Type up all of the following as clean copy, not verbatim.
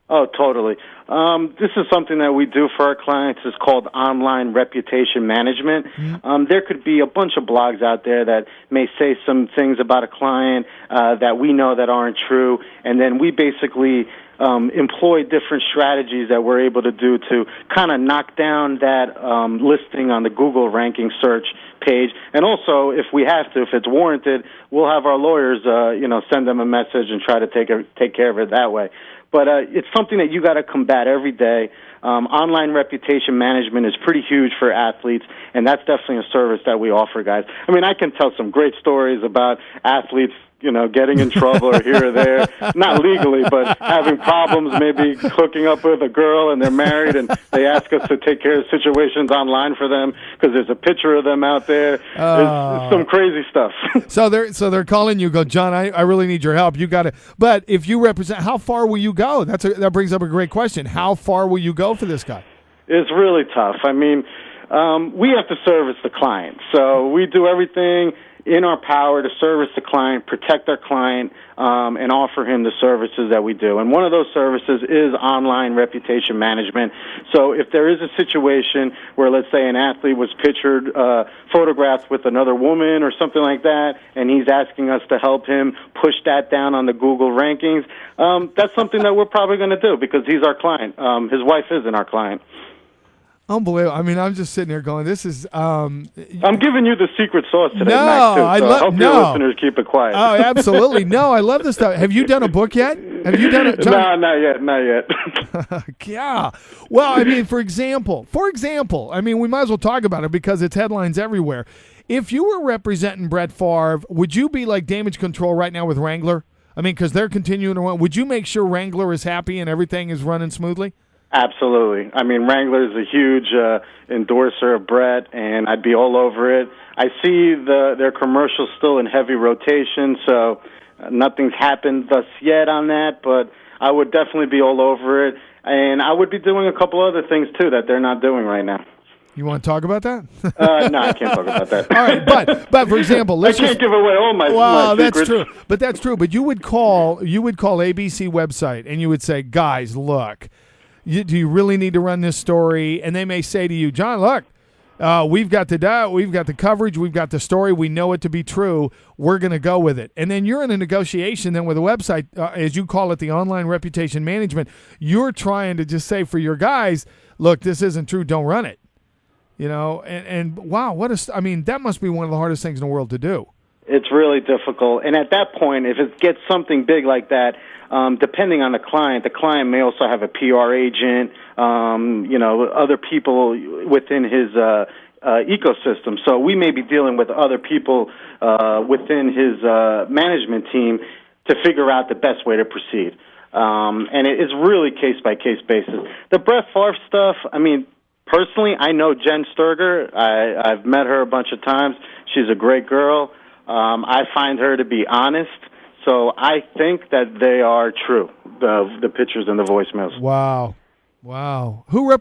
Oh, totally. This is something that we do for our clients. It's called online reputation management. There could be a bunch of blogs out there that may say some things about a client that we know that aren't true, and then we basically employ different strategies that we're able to do to kind of knock down that listing on the Google ranking search page. And also, if we have to, if it's warranted, we'll have our lawyers, send them a message and try to take care of it that way. But it's something that you got to combat every day. Online reputation management is pretty huge for athletes, and that's definitely a service that we offer, guys. I mean, I can tell some great stories about athletes, getting in trouble or here or there, not legally, but having problems, maybe hooking up with a girl and they're married and they ask us to take care of situations online for them because there's a picture of them out there. There's some crazy stuff. So they're calling you, go, John, I really need your help. You got to, but if you represent, how far will you go? That brings up a great question. How far will you go for this guy? It's really tough. I mean, we have to service the client. So we do everything in our power to service the client, protect our client, and offer him the services that we do. And one of those services is online reputation management. So if there is a situation where, let's say, an athlete was pictured, photographed with another woman or something like that, and he's asking us to help him push that down on the Google rankings, that's something that we're probably going to do because he's our client. His wife isn't our client. Unbelievable. I mean, I'm just sitting here going, this is... I'm giving you the secret sauce today, no, Max, too, so I hope your listeners keep it quiet. Oh, absolutely. No, I love this stuff. Have you done a book yet? Have you done it? No, not yet. Yeah. Well, I mean, for example, I mean, we might as well talk about it because it's headlines everywhere. If you were representing Brett Favre, would you be like damage control right now with Wrangler? I mean, because they're continuing to run. Would you make sure Wrangler is happy and everything is running smoothly? Absolutely. I mean, Wrangler is a huge endorser of Brett, and I'd be all over it. I see their commercials still in heavy rotation, so nothing's happened thus yet on that, but I would definitely be all over it. And I would be doing a couple other things, too, that they're not doing right now. You want to talk about that? No, I can't talk about that. All right, but for example, I can't give away all my secrets. That's true. But that's true. But you would call ABC website and you would say, guys, look, do you really need to run this story? And they may say to you, John, look, we've got the coverage, we've got the story, we know it to be true. We're going to go with it. And then you're in a negotiation then with a website, as you call it, the online reputation management. You're trying to just say for your guys, look, this isn't true. Don't run it. And wow, that must be one of the hardest things in the world to do. It's really difficult. And at that point, if it gets something big like that, depending on the client may also have a PR agent, other people within his ecosystem. So we may be dealing with other people within his management team to figure out the best way to proceed. And it is really case-by-case basis. The Brett Favre stuff, I mean, personally, I know Jen Sturger. I've met her a bunch of times. She's a great girl. I find her to be honest. So I think that they are true, the pictures and the voicemails. Wow. Who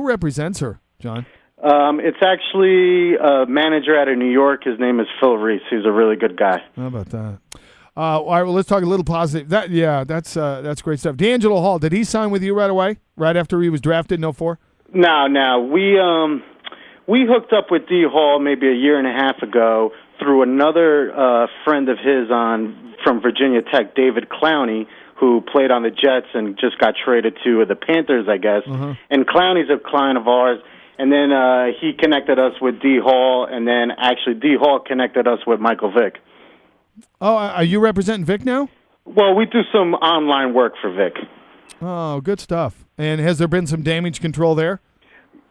represents her, John? It's actually a manager out of New York. His name is Phil Reese. He's a really good guy. How about that? All right, well, let's talk a little positive. That's great stuff. D'Angelo Hall, did he sign with you right away, right after he was drafted in 2004? No. We hooked up with D. Hall maybe a year and a half ago through another friend of his from Virginia Tech, David Clowney, who played on the Jets and just got traded to the Panthers, I guess. Mm-hmm. And Clowney's a client of ours. And then he connected us with D. Hall, and then actually D. Hall connected us with Michael Vick. Oh, are you representing Vick now? Well, we do some online work for Vick. Oh, good stuff. And has there been some damage control there?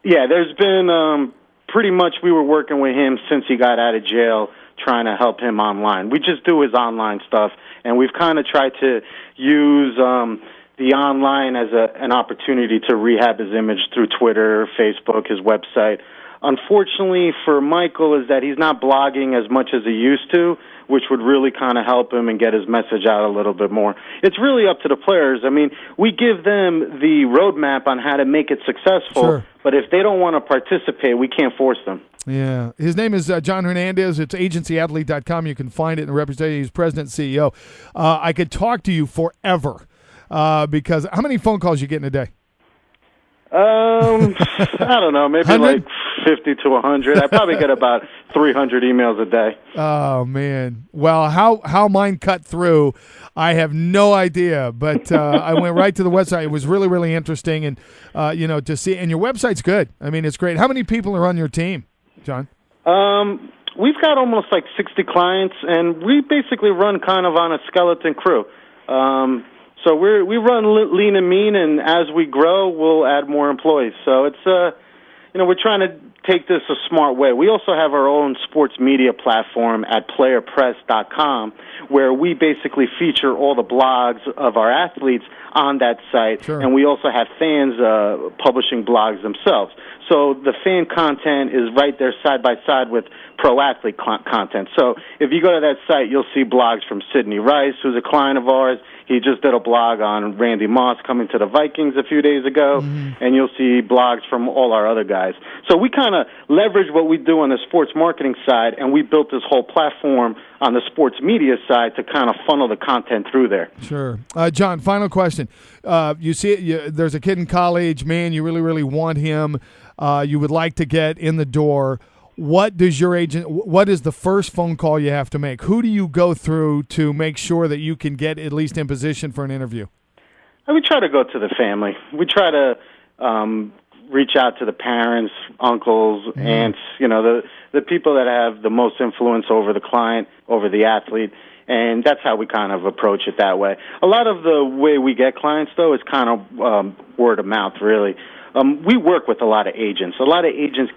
Yeah, there's been pretty much we were working with him since he got out of jail, trying to help him online. We just do his online stuff, and we've kind of tried to use the online as an opportunity to rehab his image through Twitter, Facebook, his website. Unfortunately for Michael is that he's not blogging as much as he used to, which would really kind of help him and get his message out a little bit more. It's really up to the players. I mean, we give them the roadmap on how to make it successful, sure. But if they don't want to participate, we can't force them. Yeah. His name is John Hernandez. It's agencyathlete.com. You can find it in the representative. He's president and CEO. I could talk to you forever. because how many phone calls you get in a day? I don't know, maybe 100? like 50 to 100. I probably get about 300 emails a day. Oh, man. Well, how mine cut through, I have no idea. But I went right to the website. It was really, really interesting. And, to see. And your website's good. I mean, it's great. How many people are on your team, John? We've got almost like 60 clients, and we basically run kind of on a skeleton crew. So we run lean and mean, and as we grow, we'll add more employees. So it's we're trying to take this a smart way. We also have our own sports media platform at playerpress.com, where we basically feature all the blogs of our athletes on that site, Sure. And we also have fans publishing blogs themselves. So the fan content is right there side by side with pro athlete content. So if you go to that site, you'll see blogs from Sidney Rice, who's a client of ours. He just did a blog on Randy Moss coming to the Vikings a few days ago, and you'll see blogs from all our other guys. So we kind of leverage what we do on the sports marketing side, and we built this whole platform on the sports media side to kind of funnel the content through there. Sure. John, final question. You see there's a kid in college, man, you really, really want him. You would like to get in the door. What is the first phone call you have to make? Who do you go through to make sure that you can get at least in position for an interview? We try to go to the family. We try to reach out to the parents, uncles, aunts, the people that have the most influence over the client, over the athlete, and that's how we kind of approach it that way. A lot of the way we get clients, though, is kind of word of mouth, really. We work with a lot of agents. A lot of agents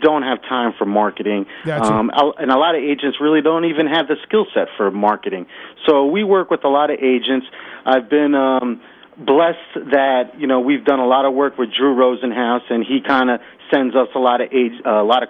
don't have time for marketing, and a lot of agents really don't even have the skill set for marketing. So we work with a lot of agents. I've been blessed that we've done a lot of work with Drew Rosenhaus, and he kind of sends us a lot of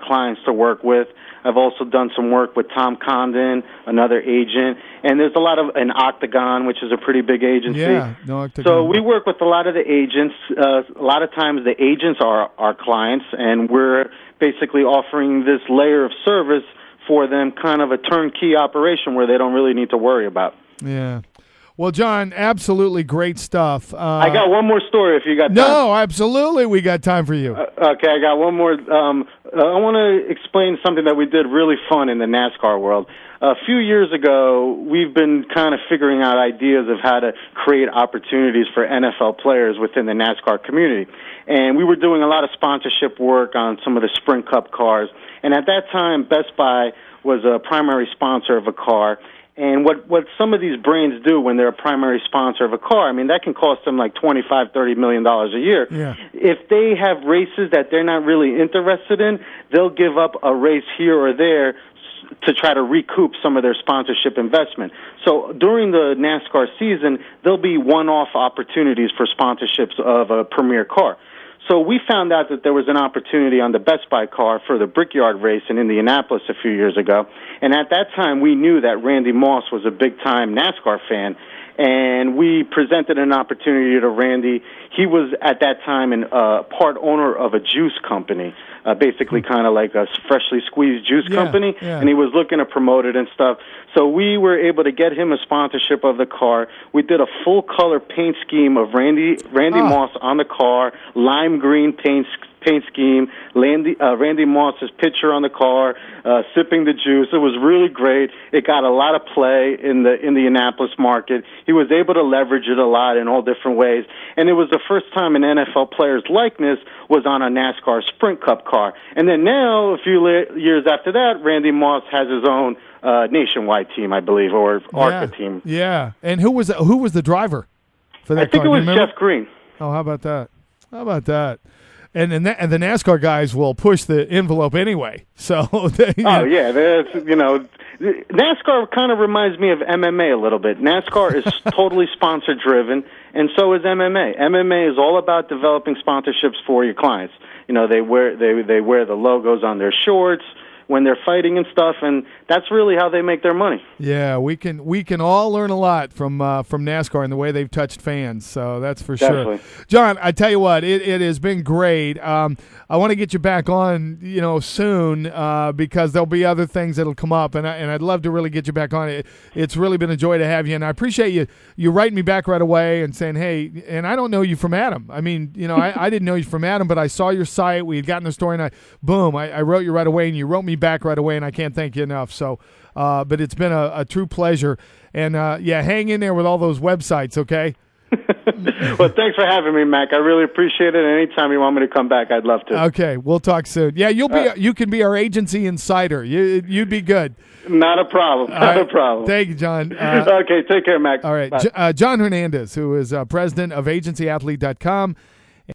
clients to work with. I've also done some work with Tom Condon, another agent, and there's a lot of an Octagon, which is a pretty big agency. Yeah, no Octagon. So we work with a lot of the agents. A lot of times the agents are our clients, and we're basically offering this layer of service for them, kind of a turnkey operation where they don't really need to worry about. Yeah. Well, John, absolutely great stuff. I got one more story if you got time. No, absolutely, we got time for you. Okay, I got one more. I want to explain something that we did really fun in the NASCAR world. A few years ago, we've been kind of figuring out ideas of how to create opportunities for NFL players within the NASCAR community. And we were doing a lot of sponsorship work on some of the Sprint Cup cars. And at that time, Best Buy was a primary sponsor of a car. And what some of these brands do when they're a primary sponsor of a car, I mean, that can cost them like $25-30 million a year. Yeah. If they have races that they're not really interested in, they'll give up a race here or there to try to recoup some of their sponsorship investment. So during the NASCAR season, there'll be one-off opportunities for sponsorships of a premier car. So we found out that there was an opportunity on the Best Buy car for the Brickyard race in Indianapolis a few years ago. And at that time, we knew that Randy Moss was a big-time NASCAR fan. And we presented an opportunity to Randy. He was, at that time, part owner of a juice company, basically kind of like a freshly squeezed juice company, and he was looking to promote it and stuff. So we were able to get him a sponsorship of the car. We did a full-color paint scheme of Randy Moss on the car, lime green paint scheme, Randy Moss's picture on the car, sipping the juice. It was really great. It got a lot of play in the Indianapolis market. He was able to leverage it a lot in all different ways. And it was the first time an NFL player's likeness was on a NASCAR Sprint Cup car. And then now, a few years after that, Randy Moss has his own nationwide team, I believe, or ARCA team. Yeah. And who was the driver for that car? I think it was Jeff Green. Oh, how about that? And the NASCAR guys will push the envelope anyway. So, NASCAR kind of reminds me of MMA a little bit. NASCAR is totally sponsor driven, and so is MMA. MMA is all about developing sponsorships for your clients. They wear the logos on their shorts. when they're fighting and stuff, and that's really how they make their money. Yeah, we can all learn a lot from NASCAR and the way they've touched fans. So that's for Definitely. sure. John, I tell you what, it has been great. I want to get you back on, soon because there'll be other things that'll come up, and I'd love to really get you back on. It's really been a joy to have you, and I appreciate you writing me back right away and saying, hey, and I don't know you from Adam. I mean, I didn't know you from Adam, but I saw your site. We had gotten the story, and I wrote you right away, and you wrote me back right away, and I can't thank you enough. So, but it's been a true pleasure, and hang in there with all those websites, okay? Well, thanks for having me, Mac. I really appreciate it. Anytime you want me to come back, I'd love to. Okay, we'll talk soon. Yeah, you can be our agency insider. You'd be good. Not a problem. Not a problem. Thank you, John. Okay, take care, Mac. All right, John Hernandez, who is president of agencyathlete.com.